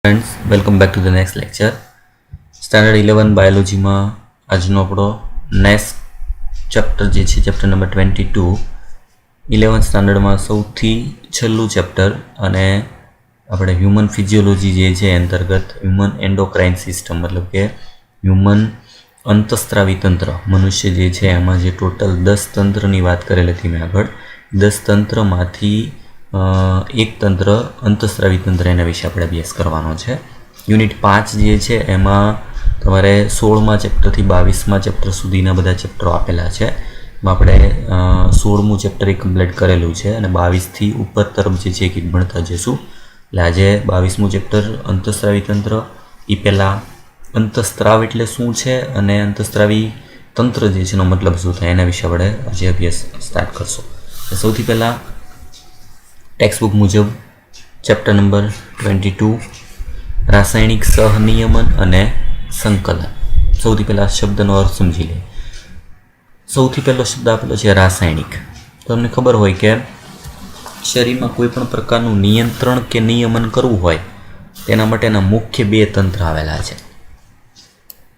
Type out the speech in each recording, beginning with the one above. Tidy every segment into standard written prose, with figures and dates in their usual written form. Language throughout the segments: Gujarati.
Friends welcome back to the next lecture standard 11 biology में આજનો આપણો નેક્સ્ટ ચેપ્ટર જે છે ચેપ્ટર નંબર 22 11th સ્ટાન્ડર્ડમાં સૌથી છેલ્લું ચેપ્ટર અને આપણે હ્યુમન ફિઝિયોલોજી જે છે અંતર્ગત હ્યુમન એન્ડોક્રાઇન સિસ્ટમ મતલબ કે હ્યુમન અંતસ્ત્રાવી તંત્ર મનુષ્ય જે છે એમાં જે ટોટલ 10 તંત્રની વાત કરેલી હતી મેં આગળ 10 તંત્રમાંથી एक तंत्र अंतस्रावी तंत्र एना विषे आपणे अभ्यास करवानो छे। यूनिट 5 जे छे एमां तमारे 16मा चेप्टर थी 22मा चेप्टर सुधीना बधा चेप्टरो आपेला छे। आपणे 16मुं चेप्टर कम्प्लीट करेलुं छे अने 22 थी उपर तरफ जे छे एक भणता जशुं। એટલે આજે 22મું चेप्टर अंतस्रावी तंत्र ई पहेला अंतस्त्राव एटले शुं छे अने अंतस्रावी तंत्र जे छे एनो मतलब शुं थाय एना विषे आपणे આજે अभ्यास स्टार्ट करशुं। सौथी पहेला टेक्स्टबुक मुजब चैप्टर नंबर 22 रासायनिक सहनियमन अने संकलन। सौथी पहला शब्दनो अर्थ समझी ले। सौथी पहलो शब्द आपेलो छे रासायनिक। तो तमने खबर होय के शरीर में कोईपण प्रकारनुं नियंत्रण के नियमन करवुं होय तेना माटेना मुख्य बे तंत्र आवेला छे।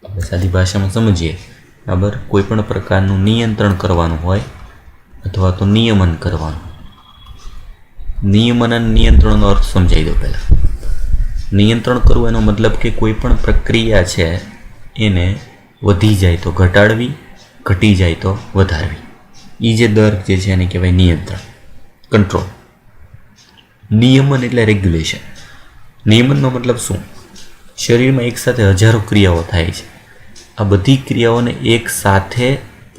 आपणे सादी भाषामां समजीए बराबर। कोईपण प्रकारनुं नियंत्रण करवानुं होय अथवा तो नियमन करवानुं। नियमन અને નિયંત્રણનો અર્થ સમજાવી દો પહેલાં। નિયંત્રણ કરવું એનો મતલબ કે કોઈ પણ પ્રક્રિયા છે એને વધી જાય તો ઘટાડવી, ઘટી જાય તો વધારવી। એ જે દર જે છે એને કહેવાય નિયંત્રણ, કંટ્રોલ। નિયમન એટલે રેગ્યુલેશન। નિયમનનો મતલબ શું? શરીરમાં એકસાથે હજારો ક્રિયાઓ થાય છે। આ બધી ક્રિયાઓને એક સાથે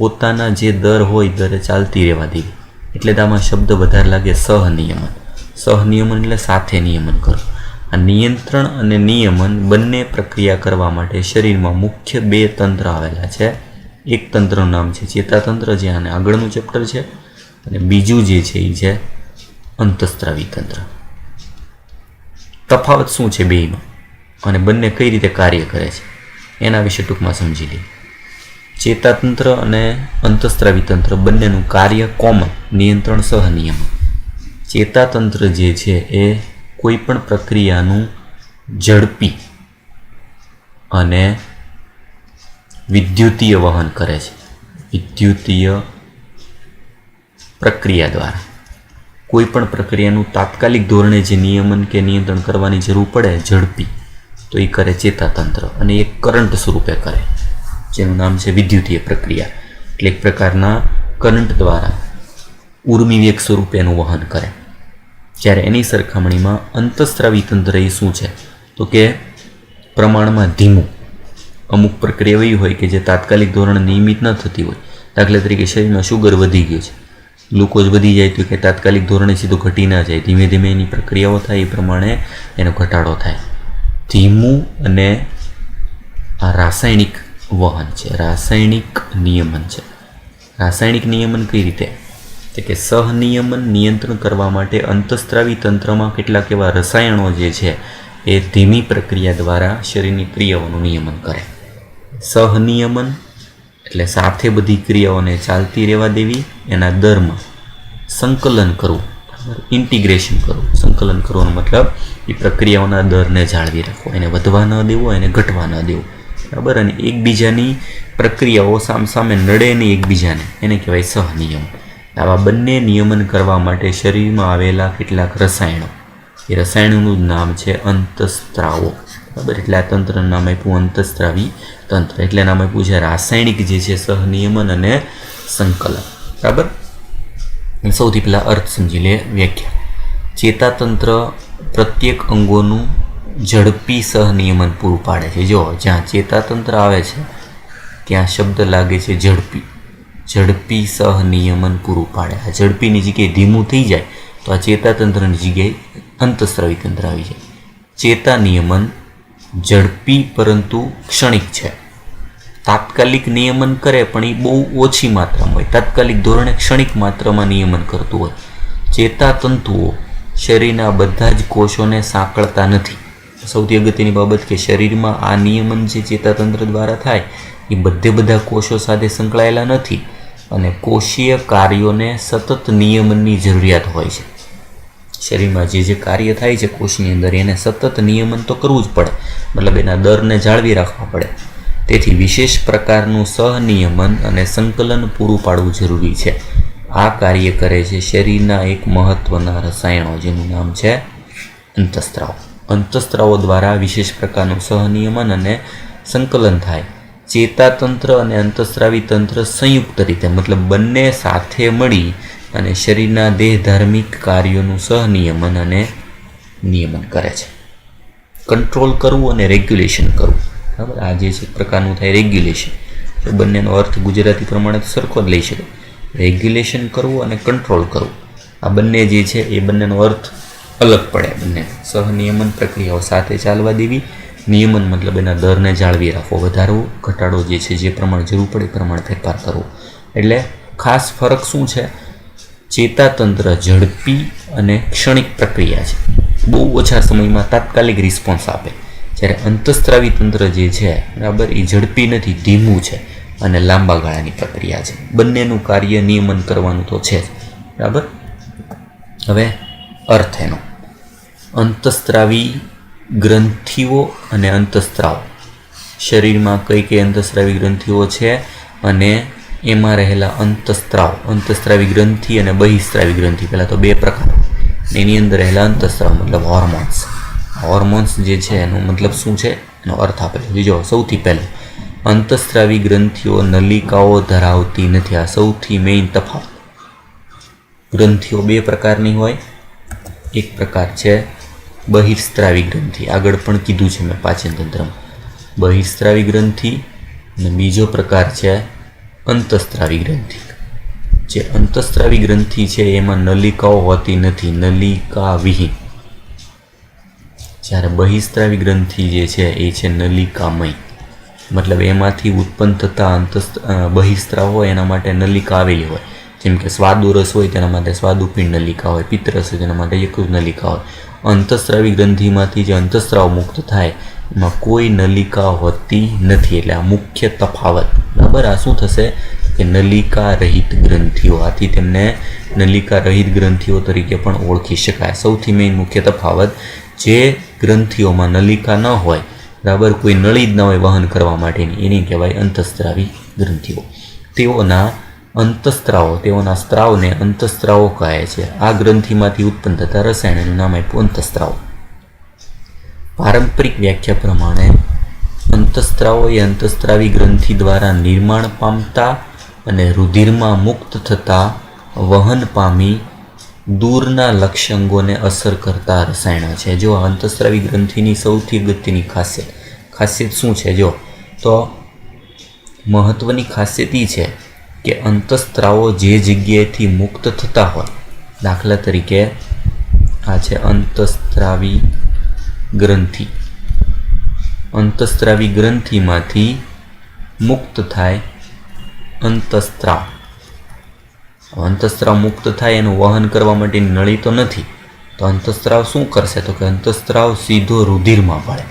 પોતાના જે દર હોય દરે ચાલતી રહેવા દેવી। એટલે આમાં શબ્દ વધારે લાગે सहनियमन। सहनियमन એટલે સાથે નિયમન કરો। આ નિયંત્રણ અને નિયમન બંને પ્રક્રિયા કરવા માટે શરીરમાં મુખ્ય બે તંત્ર આવેલા છે। એક તંત્રનું નામ છે ચેતાતંત્ર જે આને આગળનું ચેપ્ટર છે અને બીજું જે છે એ છે અંતસ્ત્રાવી તંત્ર। તફાવત શું છે બેયમાં અને બંને કઈ રીતે કાર્ય કરે છે એના વિશે ટૂંકમાં સમજી લઈએ। चेतातंत्र और अंतस्त्रावी तंत्र बंनेनु कार्य कॉमन, नियंत्रण सहनियमन। चेतातंत्र जे छे ए कोईपण प्रक्रियानु झड़पी अने विद्युतीय वहन करे छे। विद्युतीय प्रक्रिया द्वारा कोईपण प्रक्रियानु तात्कालिक धोरणे जे नियमन के नियंत्रण करवानी जरूर पड़े झड़पी तो ये करे चेतातंत्र अने एक करंट स्वरूपे करे જેનું નામ છે વિદ્યુતીય પ્રક્રિયા। એટલે એક પ્રકારના કરંટ દ્વારા ઉર્મી વેગ સ્વરૂપે એનું વહન કરે। જ્યારે એની સરખામણીમાં અંતસ્ત્રાવી તંત્ર એ શું છે તો કે પ્રમાણમાં ધીમું। અમુક પ્રક્રિયા એવી હોય કે જે તાત્કાલિક ધોરણે નિયમિત ન થતી હોય। દાખલા તરીકે શરીરમાં શુગર વધી ગયું છે, ગ્લુકોઝ વધી જાય તો કે તાત્કાલિક ધોરણે સીધું ઘટી ના જાય, ધીમે ધીમે એની પ્રક્રિયાઓ થાય એ પ્રમાણે એનો ઘટાડો થાય। ધીમું અને આ રાસાયણિક वहन है, रासायनिक नियमन है। रासायनिक नियमन कई रीते तो कि सहनियमन नियंत्रण करवा माटे अंतस्त्रावी तंत्र में केटलाक एवा रसायणों जे छे ए धीमी प्रक्रिया द्वारा शरीरनी क्रियाओनुं नियमन करे। सहनियमन एटले साथे बधी क्रियाओने चालती रहेवा देवी, एना दरमां संकलन करवुं, इंटीग्रेशन करवुं। संकलन करवानो मतलब ए प्रक्रियाओना दरने जाळवी राखવો, એને વધવા ન દેવો, એને ઘટવા ન દેવો बराबर। अने एकबीजानी प्रक्रियाओ सामसामे नड़े नहीं एकबीजाने एने कहेवाय सहनियमन। आवा बंने नियमन करवा माटे शरीरमां आवेला केटलाक रसायणो, ए रसायणोनुं नाम छे अंतस्त्रावो बराबर। एटले आ तंत्रनुं नाम आप्युं अंतस्त्रावी तंत्र। एटले नाम आप्युं छे रासायनिक जे छे सहनियमन अने संकलन बराबर। सौथी पहेला अर्थ समजी ले, व्याख्या। चेतातंत्र प्रत्येक अंगोनुं झड़पी सहनियमन पूरुं पाड़े छे। जो ज्यां चेतातंत्र आवे छे त्यां शब्द लागे छे झड़पी। झड़पी सहनियमन पूरुं पाड़े। आ झड़पीनी जग्याए धीमું थई जाए तो आ चेतातंत्रनी जग्याए अंतस्रावी तंत्र आवी जाए। चेता नियमन झड़पी परंतु क्षणिक छे। तात्कालिक नियमन करे पण ए बहु ओછી मात्रामां होय, तात्कालिक धोरणे क्षणिक मात्रामां नियमन करतुं होय। चेतातंतुओ शरीરના બધા જ કોષોને સાંકળતા નથી। સૌથી અગત્યની બાબત કે શરીરમાં આ નિયમન જે ચેતાતંત્ર દ્વારા થાય એ બધે બધા કોષો સાથે સંકળાયેલા નથી અને કોષીય કાર્યોને સતત નિયમનની જરૂરિયાત હોય છે। શરીરમાં જે કાર્ય થાય છે કોષની અંદર એને સતત નિયમન તો કરવું જ પડે, મતલબ એના દરને જાળવી રાખવા પડે. તેથી વિશેષ પ્રકારનું સહનિયમન અને સંકલન પૂરું પાડવું જરૂરી છે. આ કાર્ય કરે છે શરીરના એક મહત્વના રસાયણો જેનું નામ છે અંતઃસ્ત્રાવ. અંતઃસ્ત્રાવો દ્વારા વિશેષ પ્રકારનું સહનિયમન અને સંકલન થાય. ચેતાતંત્ર અને અંતઃસ્ત્રાવી તંત્ર સંયુક્ત રીતે, મતલબ બંને સાથે મળી અને શરીરના દેહ ધાર્મિક કાર્યોનું સહનિયમન અને નિયમન કરે છે. કંટ્રોલ કરવું અને રેગ્યુલેશન કરવું, બરાબર. આ જે છે પ્રકારનું થાય રેગ્યુલેશન. એ બંનેનો અર્થ ગુજરાતી પ્રમાણે તો સરખો જ લઈ શકાય. રેગ્યુલેશન કરવું અને કંટ્રોલ કરવું, આ બંને જે છે એ બંનેનો અર્થ અલગ પડે. બંને સહનિયમન પ્રક્રિયાઓ સાથે ચાલવા દેવી, નિયમન મતલબ એના દરને જાળવી રાખવો, વધારવો, ઘટાડો જે છે જે પ્રમાણે જરૂર પડે એ પ્રમાણે ફેરફાર કરવો. એટલે ખાસ ફરક શું છે? ચેતાતંત્ર ઝડપી અને ક્ષણિક પ્રક્રિયા છે, બહુ ઓછા સમયમાં તાત્કાલિક રિસ્પોન્સ આપે. જ્યારે અંતઃસ્ત્રાવી તંત્ર જે છે, બરાબર, એ ઝડપી નથી, ધીમું છે અને લાંબા ગાળાની પ્રક્રિયા છે. બંનેનું કાર્ય નિયમન કરવાનું તો છે જ, બરાબર. હવે અર્થ એનો, અંતઃસ્ત્રાવી ગ્રંથિઓ અને અંતઃસ્ત્રાવ. શરીરમાં કઈ કઈ અંતઃસ્ત્રાવી ગ્રંથિઓ છે અને એમાં રહેલા અંતઃસ્ત્રાવી ગ્રંથિ અને બહિસ્ત્રાવી ગ્રંથિ, પહેલાં તો બે પ્રકાર. એની અંદર રહેલા અંતઃસ્ત્રાવ મતલબ હોર્મોન્સ જે છે એનો મતલબ શું છે એનો અર્થ આપેલો. બીજો સૌથી પહેલો, અંતઃસ્ત્રાવી ગ્રંથિઓ નલિકાઓ ધરાવતી નથી. આ સૌથી મેઇન તફાવત. ગ્રંથિઓ બે પ્રકારની હોય. એક પ્રકાર છે બહિસ્ત્રાવી ગ્રંથિ, આગળ પણ કીધું છે મેં પાચનતંત્રમાં, બહિસ્ત્રાવી ગ્રંથિ. અને બીજો પ્રકાર છે અંતઃસ્ત્રાવી ગ્રંથિ. જે અંતઃસ્ત્રાવી ગ્રંથિ છે એમાં નલિકાઓ હોતી નથી, નલિકા વિહીન. જ્યારે બહિસ્ત્રાવી ગ્રંથિ જે છે એ છે નલિકામય, મતલબ એમાંથી ઉત્પન્ન થતા બહિસ્ત્રાવ હોય એના માટે નલિકા આવેલી હોય. જેમ કે સ્વાદુરસ હોય તેના માટે સ્વાદુપિંડ નલિકા હોય, પિત્તરસ હોય તેના માટે યકૃત નલિકા હોય. અંતઃસ્ત્રાવી ગ્રંથિમાંથી જે અંતઃસ્ત્રાવ મુક્ત થાય એમાં કોઈ નલિકા હોતી નથી. એટલે આ મુખ્ય તફાવત, બરાબર. આ શું થશે કે નલિકા રહિત ગ્રંથિઓ, આથી તેમને નલિકા રહિત ગ્રંથિઓ તરીકે પણ ઓળખી શકાય. સૌથી મેઇન મુખ્ય તફાવત, જે ગ્રંથિઓમાં નલિકા ન હોય, બરાબર, કોઈ નળી જ ન હોય વહન કરવા માટેની, એની કહેવાય અંતઃસ્ત્રાવી ગ્રંથિઓ. તેઓના સ્ત્રાવને અંતઃસ્ત્રાવો કહે છે. આ ગ્રંથિમાંથી ઉત્પન્ન થતા રસાયણનું નામ આપ્યું અંતઃસ્ત્રાવ. પારંપરિક વ્યાખ્યા પ્રમાણે અંતઃસ્ત્રાવો એ અંતઃસ્ત્રાવી ગ્રંથિ દ્વારા નિર્માણ પામતા અને રુધિરમાં મુક્ત થતા વહન પામી દૂરના લક્ષંગોને અસર કરતા રસાયણો છે. જો અંતઃસ્ત્રાવી ગ્રંથિની સૌથી અગત્યની ખાસિયત શું છે? જો તો મહત્વની ખાસિયત એ છે કે અંતઃસ્ત્રાવો જે જગ્યાએથી મુક્ત થતા હોય, દાખલા તરીકે આ છે અંતઃસ્ત્રાવી ગ્રંથિ. અંતઃસ્ત્રાવી ગ્રંથિમાંથી મુક્ત થાય અંતઃસ્ત્રાવ. અંતઃસ્ત્રાવ મુક્ત થાય એનું વહન કરવા માટેની નળી તો નથી, તો અંતઃસ્ત્રાવ શું કરશે? તો કે અંતઃસ્ત્રાવ સીધો રુધિરમાં ભળે.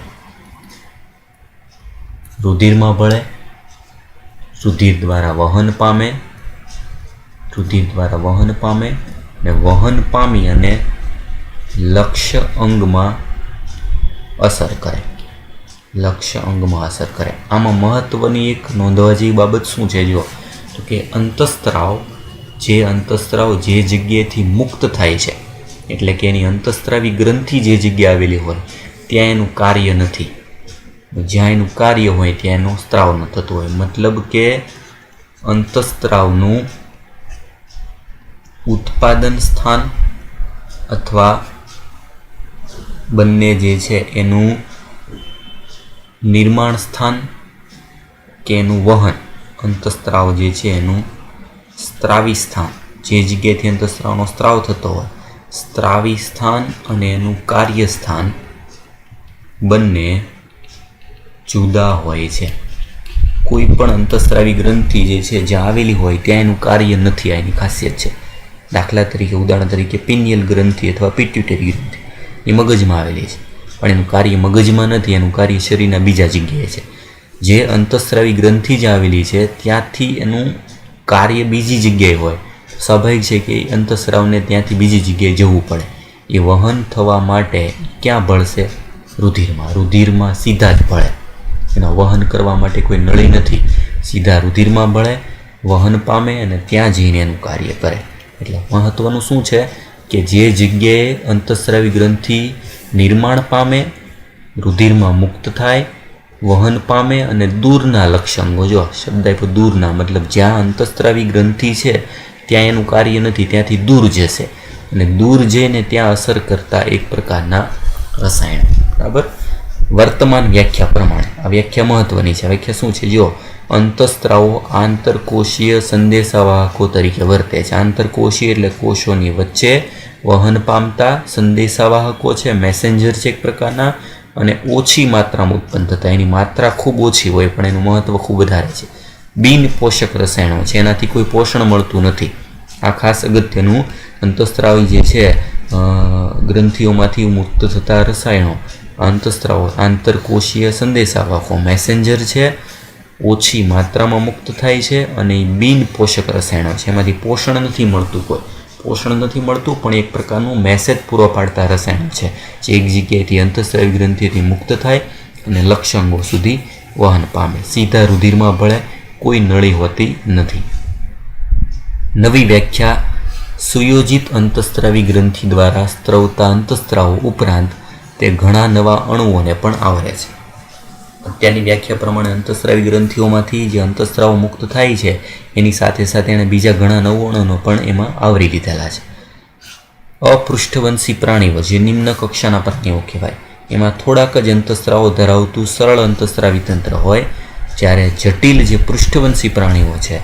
રુધિર દ્વારા વહન પામે ને વહન પામી અને લક્ષ્ય અંગમાં અસર કરે. આમાં મહત્વની એક નોંધવા જેવી બાબત શું છે? જો તો કે અંતઃસ્ત્રાવ જે જગ્યાએથી મુક્ત થાય છે, એટલે કે એની અંતઃસ્ત્રાવી ગ્રંથિ જે જગ્યાએ આવેલી હોય ત્યાં એનું કાર્ય નથી. જ્યાં એનું કાર્ય હોય ત્યાં એનું સ્ત્રાવ ન થતું હોય. મતલબ કે અંતઃસ્ત્રાવનું ઉત્પાદન સ્થાન અથવા બંને જે છે એનું નિર્માણ સ્થાન કે એનું વહન, અંતઃસ્ત્રાવ જે છે એનું સ્ત્રાવી સ્થાન, જે જગ્યાએથી અંતઃસ્ત્રાવનો સ્ત્રાવ થતો હોય, સ્ત્રાવી સ્થાન અને એનું કાર્યસ્થાન બંને જુદા હોય છે. કોઈ પણ અંતઃસ્ત્રાવી ગ્રંથિ જે છે જ્યાં આવેલી હોય ત્યાં એનું કાર્ય નથી, આ એની ખાસિયત છે. દાખલા તરીકે, ઉદાહરણ તરીકે પિનિયલ ગ્રંથિ અથવા પિટ્યુટરી ગ્રંથિ એ મગજમાં આવેલી છે, પણ એનું કાર્ય મગજમાં નથી, એનું કાર્ય શરીરના બીજા જગ્યાએ છે. જે અંતઃસ્ત્રાવી ગ્રંથિ જ આવેલી છે ત્યાંથી એનું કાર્ય બીજી જગ્યાએ હોય, સ્વાભાવિક છે કે અંતઃસ્ત્રાવને ત્યાંથી બીજી જગ્યાએ જવું પડે. એ વહન થવા માટે ક્યાં ભળશે? રુધિરમાં. રુધિરમાં સીધા જ ભળે. એના વહન કરવા માટે કોઈ નળી નથી, સીધા રુધિરમાં ભળે, વહન પામે અને ત્યાં જઈને એનું કાર્ય કરે. એટલે મહત્ત્વનું શું છે કે જે જગ્યાએ અંતઃસ્રાવી ગ્રંથિ નિર્માણ પામે, રુધિરમાં મુક્ત થાય, વહન પામે અને દૂરના લક્ષંગો, જો શબ્દ આપ્યો દૂરના, મતલબ જ્યાં અંતઃસ્રાવી ગ્રંથિ છે ત્યાં એનું કાર્ય નથી, ત્યાંથી દૂર જશે અને દૂર જઈને ત્યાં અસર કરતા એક પ્રકારના રસાયણ. બરાબર. વર્તમાન વ્યાખ્યા પ્રમાણે આ વ્યાખ્યા મહત્વની છે. વ્યાખ્યા શું છે? જો અંતઃસ્ત્રાવો આંતરકોષીય સંદેશાવાહકો તરીકે વર્તે છે. આંતરકોષીય એટલે કોષોની વચ્ચે વહન પામતા સંદેશાવાહકો છે, મેસેન્જર છે એક પ્રકારના, અને ઓછી માત્રામાં ઉત્પન્ન થતા. એની માત્રા ખૂબ ઓછી હોય પણ એનું મહત્વ ખૂબ વધારે છે. બિન પોષક રસાયણો છે, એનાથી કોઈ પોષણ મળતું નથી. આ ખાસ અગત્યનું. અંતઃસ્ત્રાવી જે છે ગ્રંથિઓમાંથી મુક્ત થતા રસાયણો, અંતઃસ્ત્રાવો આંતરકોષીય સંદેશાવાહકો, મેસેન્જર છે, ઓછી માત્રામાં મુક્ત થાય છે અને બિન પોષક રસાયણો છે, એમાંથી પોષણ નથી મળતું, કોઈ પોષણ નથી મળતું પણ એક પ્રકારનું મેસેજ પૂરો પાડતા રસાયણ છે જે એક જગ્યાએથી અંતઃસ્રાવી ગ્રંથિથી મુક્ત થાય અને લક્ષંગો સુધી વહન પામે, સીધા રુધિરમાં ભળે, કોઈ નળી હોતી નથી. નવી વ્યાખ્યા: સુયોજિત અંતઃસ્રાવી ગ્રંથિ દ્વારા સ્ત્રવતા અંતઃસ્ત્રાવો ઉપરાંત તે ઘણા નવા અણુઓને પણ આવરે છે. અત્યારની વ્યાખ્યા પ્રમાણે અંતઃસ્રાવી ગ્રંથિઓમાંથી જે અંતઃસ્રાવો મુક્ત થાય છે એની સાથે સાથે એણે બીજા ઘણા નવા અણુઓ પણ એમાં આવરી લીધેલા છે. અપૃષ્ઠવંશી પ્રાણીઓ જે નિમ્ન કક્ષાના પ્રાણીઓ કહેવાય, એમાં થોડાક જ અંતઃસ્રાવો ધરાવતું સરળ અંતઃસ્રાવી તંત્ર હોય, જ્યારે જટિલ જે પૃષ્ઠવંશી પ્રાણીઓ છે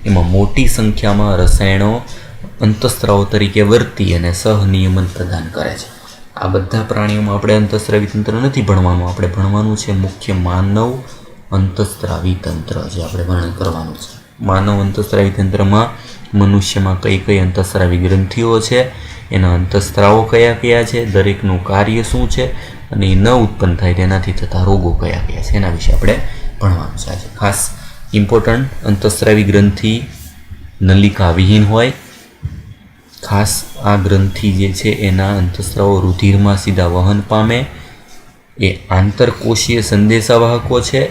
એમાં મોટી સંખ્યામાં રસાયણો અંતઃસ્રાવો તરીકે વર્તી અને સહનિયમન પ્રદાન કરે છે. આ બધા પ્રાણીઓમાં આપણે અંતઃસ્રાવી તંત્ર નથી ભણવાનું, આપણે ભણવાનું છે મુખ્ય માનવ અંતઃસ્રાવી તંત્ર, જે આપણે વર્ણન કરવાનું છે. માનવ અંતઃસ્રાવી તંત્રમાં મનુષ્યમાં કઈ કઈ અંતઃસ્રાવી ગ્રંથિઓ છે, એના અંતઃસ્રાવો કયા કયા છે, દરેકનું કાર્ય શું છે અને એ ન ઉત્પન્ન થાય તેનાથી થતા રોગો કયા કયા છે, એના વિશે આપણે ભણવાનું છે આજે. ખાસ ઇમ્પોર્ટન્ટ, અંતઃસ્રાવી ગ્રંથિ નલિકા વિહીન હોય. ખાસ આ ગ્રંથિ જે છે એના અંતઃસ્રાવો રુધિરમાં સીધા વહન પામે, એ આંતરકોષીય સંદેશાવાહકો છે,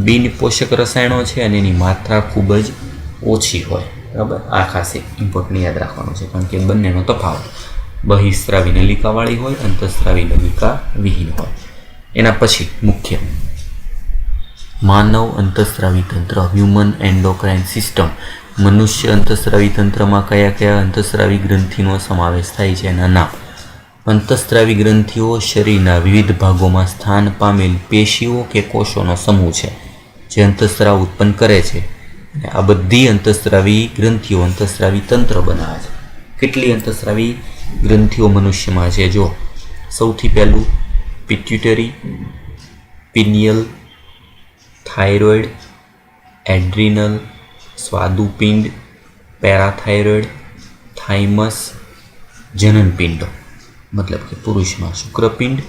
બિન પોષક રસાયણો છે અને એની માત્રા ખૂબ જ ઓછી હોય. બરાબર. આ ખાસ એક ઇમ્પોર્ટન્ટ યાદ રાખવાનું છે કારણ કે બંનેનો તફાવત. બહિસ્ત્રાવી નલિકાવાળી હોય, અંતઃસ્રાવી નલિકા વિહીન હોય. એના પછી મુખ્ય માનવ અંતઃસ્રાવી તંત્ર, હ્યુમન એન્ડોક્રાઇન સિસ્ટમ. મનુષ્ય અંતઃસ્રાવી તંત્રમાં કયા કયા અંતઃસ્રાવી ગ્રંથિનો સમાવેશ થાય છે એના નામ. અંતઃસ્રાવી ગ્રંથિઓ શરીરના વિવિધ ભાગોમાં સ્થાન પામેલ પેશીઓ કે કોષોનો સમૂહ છે જે અંતઃસ્રાવ ઉત્પન્ન કરે છે. આ બધી અંતઃસ્રાવી ગ્રંથિઓ અંતઃસ્રાવી તંત્ર બનાવે છે. કેટલી અંતઃસ્રાવી ગ્રંથિઓ મનુષ્યમાં છે? જો સૌથી પહેલું પિટ્યુટરી, પિનિયલ, થાઇરોઇડ, એડ્રિનલ, સ્વાદુપિંડ, પેરાથાઇરોઇડ, થાઇમસ, જનનપિંડો, મતલબ કે પુરુષમાં શુક્રપિંડ,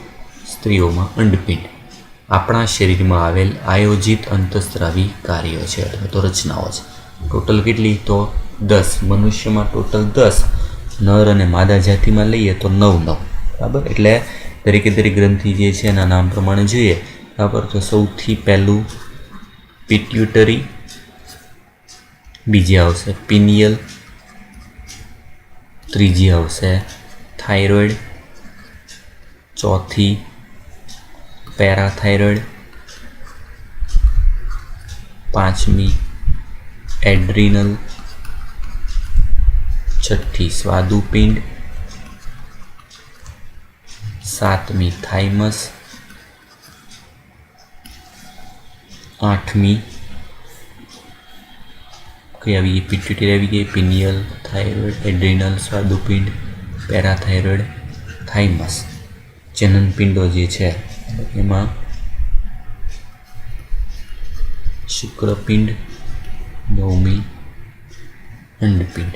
સ્ત્રીઓમાં અંડપિંડ. આપણા શરીરમાં આવેલ આયોજિત અંતઃસ્રાવી કાર્યો છે અથવા તો રચનાઓ છે. ટોટલ કેટલી? તો 10. મનુષ્યમાં ટોટલ 10, નર અને માદા જાતિમાં લઈએ તો 9. બરાબર. એટલે દરેકે દરેક ગ્રંથિ જે છે એના નામ પ્રમાણે જોઈએ. બરાબર. તો સૌથી પહેલું પિટ્યુટરી, બીજી આવશે પિનિયલ, ત્રીજી આવશે થાઇરોઇડ, ચોથી પેરાથાઇરોઇડ, પાંચમી એડ્રિનલ, છઠ્ઠી સ્વાદુપિંડ, સાતમી થાઇમસ, આઠમી કઈ આવી ગઈ? પિટ્યુટરી આવી ગઈ, પિનિયલ, થાઇરોઇડ, એડ્રિનલ, સ્વાદુપિંડ, પેરાથાઇરોઇડ, થાઇમસ. જનનપિંડો જે છે એમાં શુક્રપિંડ, નવમી અંડપિંડ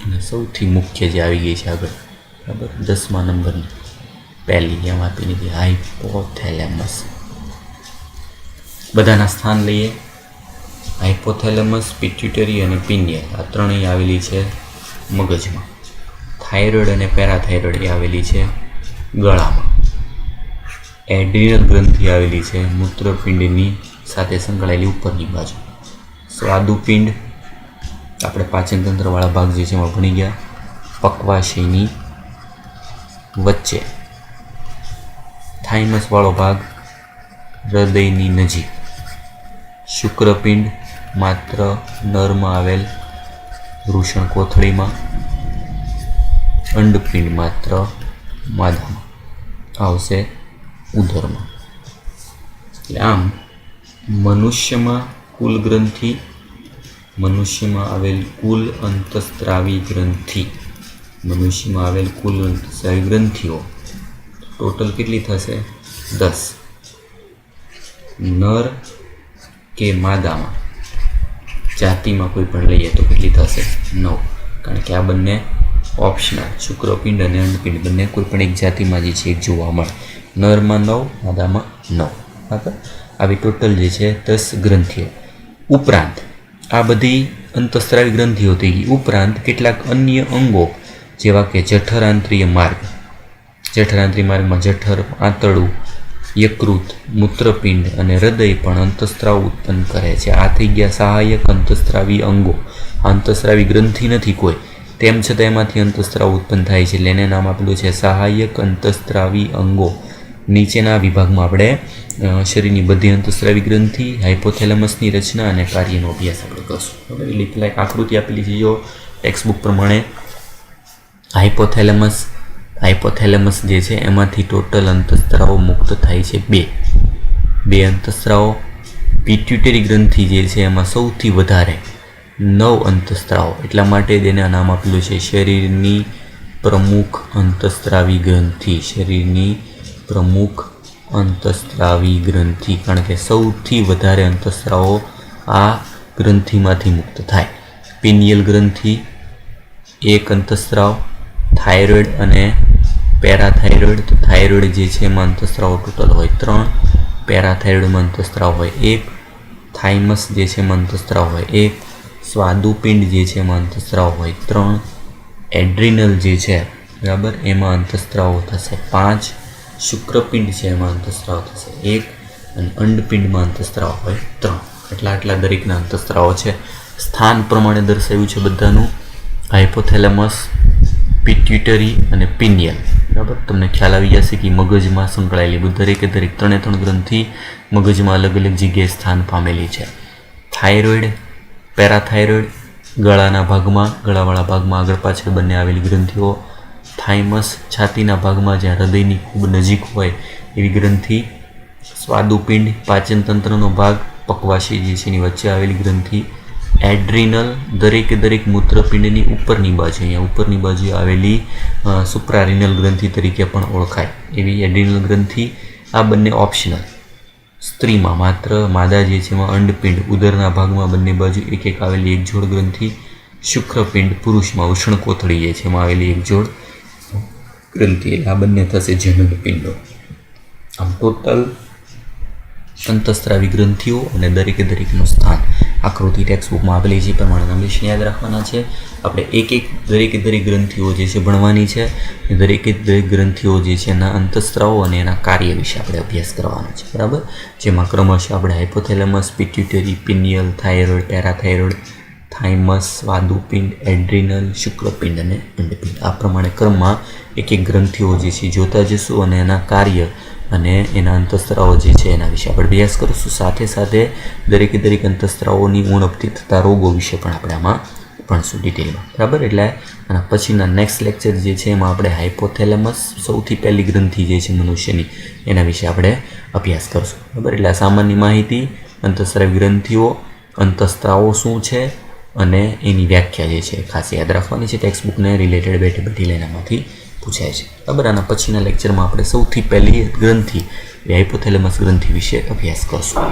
અને સૌથી મુખ્ય જે આવી ગઈ છે આગળ, બરાબર, 10મા નંબરની પહેલી એમ આપી દીધી હાઇપોથેલેમસ. બધાના સ્થાન લઈએ. હાઇપોથેલેમસ, પિટ્યુટરી અને પિનિયલ આ ત્રણેય આવેલી છે મગજમાં. થાઇરોઇડ અને પેરાથાઇરોઇડ એ આવેલી છે ગળામાં. એડ્રિનલ ગ્રંથિ આવેલી છે મૂત્રપિંડની સાથે સંકળાયેલી ઉપરની બાજુ. સ્વાદુપિંડ આપણે પાચન તંત્રવાળા ભાગ જે છે એમાં ભણી ગયા, પક્વાશયની વચ્ચે. થાઇમસવાળો ભાગ હૃદયની નજીક. શુક્રપિંડ માત્ર નરમાં આવેલ વૃષણ કોથળીમાં. અંડપિંડ માત્ર માદામાં આવશે ઉદરમાં. એટલે આમ મનુષ્યમાં કુલ ગ્રંથિ, મનુષ્યમાં આવેલ કુલ અંતસ્ત્રાવી ગ્રંથિ, મનુષ્યમાં આવેલ કુલ અંતસ્ત્રાવી ગ્રંથિઓ ટોટલ કેટલી થશે? 10. નર કે માદામાં જાતિમાં કોઈ પણ લઈએ તો કેટલી થશે? 9. કારણ કે આ બંને ઓપ્શનલ, શુક્રપિંડ અને અંડપિંડ બંને કોઈ પણ એક જાતિમાં જે છે એક જોવા મળે. નરમાં 9, માદામાં 9. બરાબર. આવી ટોટલ જે છે 10 ગ્રંથિઓ. ઉપરાંત આ બધી અંતસ્ત્રાવી ગ્રંથિઓ થઈ ગઈ. ઉપરાંત કેટલાક અન્ય અંગો જેવા કે જઠરાંત્રિય માર્ગ, જઠરાંત્રિય માર્ગમાં જઠર, આંતરડું, યકૃત, મૂત્રપિંડ અને હૃદય પણ અંતસ્ત્રાવ ઉત્પન્ન કરે છે. આ થઈ ગયા સહાયક અંતસ્ત્રાવી અંગો. અંતસ્ત્રાવી ગ્રંથિ નથી કોઈ, તેમ છતાં એમાંથી અંતસ્ત્રાવ ઉત્પન્ન થાય છે એટલે એને નામ આપેલું છે સહાયક અંતસ્ત્રાવી અંગો. નીચેના વિભાગમાં આપણે શરીરની બધી અંતસ્ત્રાવી ગ્રંથિ, હાઇપોથેલેમસની રચના અને કાર્યનો અભ્યાસ આપણે કરશું. બરાબર. એટલે પેલા એક આકૃતિ આપેલી છે જો ટેક્સ્ટબુક પ્રમાણે. હાઇપોથેલેમસ જે છે એમાંથી ટોટલ અંતસ્ત્રાવો મુક્ત થાય છે 2 અંતસ્ત્રાવો. પિટ્યુટરી ગ્રંથિ જે છે એમાં સૌથી વધારે 9 અંતસ્ત્રાવો, એટલા માટે તેને નામ આપેલું છે શરીરની પ્રમુખ અંતસ્ત્રાવી ગ્રંથિ. શરીરની પ્રમુખ અંતસ્ત્રાવી ગ્રંથિ, કારણ કે સૌથી વધારે અંતસ્ત્રાવો આ ગ્રંથિમાંથી મુક્ત થાય. પિનિયલ ગ્રંથિ 1 અંતસ્ત્રાવ. થાઇરોઇડ અને પેરાથાઇરોઇડ, તો થાઇરોઇડ જે છે એમાં અંતસ્ત્રાવો ટોટલ હોય 3, પેરાથાઇરોઇડમાં અંતસ્ત્રાવ હોય 1, થાઇમસ જે છે એમાં અંતસ્ત્રાવ હોય 1, સ્વાદુપિંડ જે છે એમાં અંતસ્ત્રાવ હોય 3, એડ્રિનલ જે છે બરાબર એમાં અંતસ્ત્રાવો થશે 5, શુક્રપિંડ છે એમાં અંતસ્ત્રાવ થશે 1 અને અંડપિંડમાં અંતસ્ત્રાવ હોય 3. આટલા દરેકના અંતસ્ત્રાવો છે. સ્થાન પ્રમાણે દર્શાવ્યું છે બધાનું. હાઇપોથેલેમસ, પિટ્યુટરી અને પિનિયલ. બરાબર. તમને ખ્યાલ આવી જશે કે મગજમાં સંકળાયેલી દરેકે દરેક 3 ગ્રંથિ મગજમાં અલગ અલગ જગ્યાએ સ્થાન પામેલી છે. થાઇરોઇડ, પેરાથાઇરોઇડ ગળાના ભાગમાં, ગળાવાળા ભાગમાં આગળ પાછળ બંને આવેલી ગ્રંથિઓ. થાઇમસ છાતીના ભાગમાં જ્યાં હૃદયની ખૂબ નજીક હોય એવી ગ્રંથિ. સ્વાદુપિંડ પાચન તંત્રનો ભાગ, પક્વાશય જે છે એની વચ્ચે આવેલી ગ્રંથિ. એડ્રિનલ દરેકે દરેક મૂત્રપિંડની ઉપરની બાજુ, અહીંયા ઉપરની બાજુ આવેલી સુપ્રારિનલ ગ્રંથિ તરીકે પણ ઓળખાય એવી એડ્રિનલ ગ્રંથિ. આ બંને ઓપ્શનલ. સ્ત્રીમાં માત્ર માદા જે છે એમાં અંડપિંડ ઉદરના ભાગમાં બંને બાજુ એક આવેલી એક જોડ ગ્રંથિ. શુક્રપિંડ પુરુષમાં ઉષ્ણ કોથળી જે છે એમાં આવેલી એક જોડ ગ્રંથિ. આ બંને થશે જનન પિંડો. આમ ટોટલ અંતસ્ત્રાવી ગ્રંથિઓ અને દરેકે દરેકનું સ્થાન આકૃતિ ટેક્સ્ટબુકમાં આપેલી છે પ્રમાણે હંમેશા યાદ રાખવાના છે. આપણે દરેકે દરેક ગ્રંથિઓ જે છે ભણવાની છે. દરેકે દરેક ગ્રંથિઓ જે છે એના અંતસ્ત્રાવો અને એના કાર્ય વિશે આપણે અભ્યાસ કરવાનો છે. બરાબર. જેમાં ક્રમશઃ આપણે hypothalamus, pituitary, pineal, thyroid, parathyroid, thymus, સ્વાદુપિંડ, એડ્રિનલ, શુક્રપિંડ અને અંડપિંડ આ પ્રમાણે ક્રમમાં એક ગ્રંથિઓ જે છે જોતા જશું અને એના કાર્ય અને એના અંતસ્ત્રાવો જે છે એના વિશે આપણે અભ્યાસ કરીશું. સાથે સાથે દરેકે દરેક અંતસ્ત્રાવોની ઉણપથી થતા રોગો વિશે પણ આપણે આમાં ભણશું ડિટેલમાં. બરાબર. એટલે આના પછીના નેક્સ્ટ લેક્ચર જે છે એમાં આપણે હાઇપોથેલેમસ સૌથી પહેલી ગ્રંથિ જે છે મનુષ્યની એના વિશે આપણે અભ્યાસ કરશું. બરાબર. એટલે આ સામાન્ય માહિતી, અંતસ્ત્રાવી ગ્રંથિઓ, અંતસ્ત્રાવો શું છે અને એની વ્યાખ્યા જે છે ખાસ યાદ રાખવાની છે. ટેક્સ્ટબુકને રિલેટેડ બેઠી એનામાંથી પૂછાય છે. બરાબર. આના પછીના લેક્ચરમાં આપણે સૌથી પહેલી ગ્રંથિ હાઇપોથેલેમસ ગ્રંથિ વિશે અભ્યાસ કરશું.